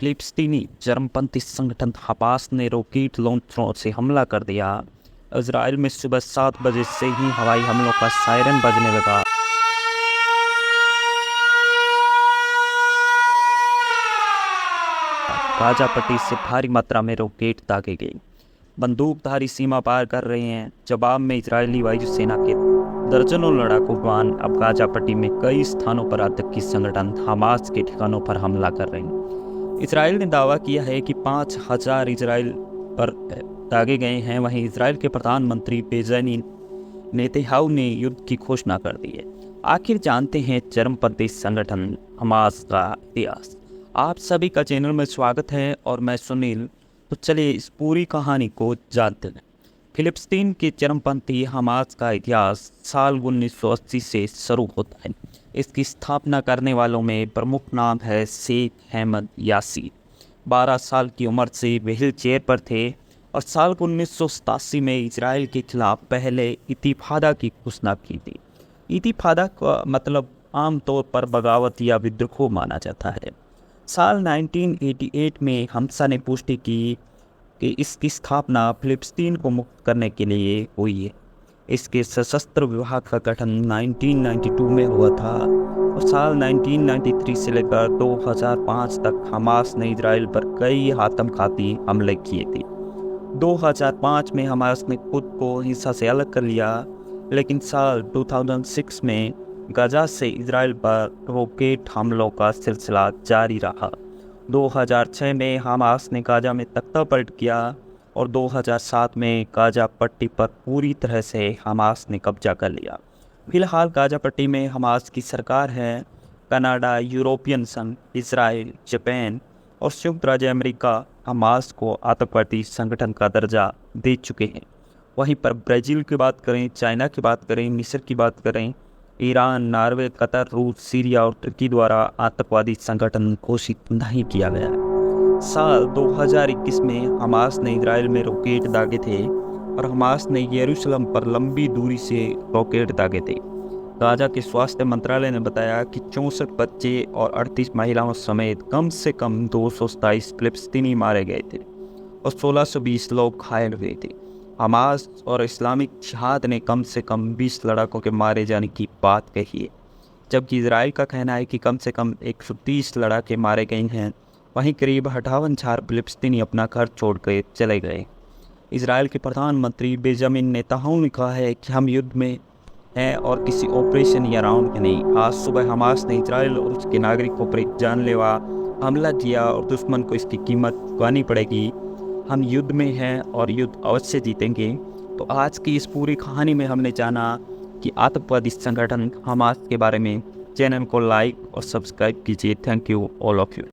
फिलिस्तीनी चरमपंथी संगठन हमास ने रॉकेट लॉन्चरों से हमला कर दिया। इजराइल में सुबह 7 बजे से ही हवाई हमलों का सायरन बजने लगा। गाजा पट्टी से भारी मात्रा में रॉकेट दागे गए। बंदूकधारी सीमा पार कर रहे हैं। जवाब में इजरायली वायुसेना के दर्जनों लड़ाकू विमान अब गाजा पट्टी में कई स्थानों पर आतंकी संगठन हमास के ठिकानों पर हमला कर रहे हैं। इजराइल ने दावा किया है कि 5000 इजराइल पर दागे गए हैं। वहीं इजराइल के प्रधानमंत्री बेंजामिन नेतन्याहू ने युद्ध की घोषणा कर दी है। आखिर जानते हैं चरमपंथी संगठन हमास का इतिहास। आप सभी का चैनल में स्वागत है और मैं सुनील। तो चलिए इस पूरी कहानी को जानते हैं। फिलिस्तीन के चरमपंथी हमास का इतिहास साल 1980 से शुरू होता है। इसकी स्थापना करने वालों में प्रमुख नाम है शेख अहमद यासीर। 12 साल की उम्र से व्हील चेयर पर थे और साल 1987 में इजराइल के खिलाफ पहले इंतिफादा की घोषणा की थी। इंतिफादा का मतलब आमतौर पर बगावत या विद्रोह माना जाता है। साल 1988 में हमसा ने पुष्टि की कि इसकी स्थापना फिलिस्तीन को मुक्त करने के लिए हुई है। इसके सशस्त्र विभाग का गठन 1992 में हुआ था और साल 1993 से लेकर 2005 तक हमास ने इजराइल पर कई आत्मघाती हमले किए थे। 2005 में हमास ने खुद को हिंसा से अलग कर लिया, लेकिन साल 2006 में गाजा से इजराइल पर रॉकेट हमलों का सिलसिला जारी रहा। 2006 में हमास ने गाजा में तख्ता पलट किया और 2007 में गाजा पट्टी पर पूरी तरह से हमास ने कब्जा कर लिया। फिलहाल गाजा पट्टी में हमास की सरकार है। कनाडा, यूरोपियन संघ, इजराइल, जापान और संयुक्त राज्य अमेरिका हमास को आतंकवादी संगठन का दर्जा दे चुके हैं। वहीं पर ब्राज़ील की बात करें, चाइना की बात करें, मिस्र की बात करें, ईरान, नॉर्वे, कतर, रूस, सीरिया और तुर्की द्वारा आतंकवादी संगठन घोषित नहीं किया गया है। साल 2021 में हमास ने इजराइल में रॉकेट दागे थे और हमास ने यरूशलेम पर लंबी दूरी से रॉकेट दागे थे। गाजा के स्वास्थ्य मंत्रालय ने बताया कि 64 बच्चे और 38 महिलाओं समेत कम से कम 227 फिलिस्तीनी मारे गए थे और 1620 लोग घायल हुए थे। हमास और इस्लामिक जिहाद ने कम से कम 20 लड़ाकों के मारे जाने की बात कही है, जबकि इजराइल का कहना है कि कम से कम 130 लड़ाके मारे गए हैं। वहीं करीब 58,000 फिलिस्तीनी अपना घर छोड़ कर चले गए। इजराइल के प्रधानमंत्री बेंजामिन नेतन्याहू ने कहा है कि हम युद्ध में हैं और किसी ऑपरेशन या राउंड के नहीं। आज सुबह हमास ने इजराइल और उसके नागरिकों पर एक जानलेवा हमला किया और दुश्मन को इसकी कीमत चुकानी पड़ेगी। हम युद्ध में हैं और युद्ध अवश्य जीतेंगे। तो आज की इस पूरी कहानी में हमने जाना कि आतंकवादी संगठन हमास के बारे में। चैनल को लाइक और सब्सक्राइब कीजिए। Thank you all of you.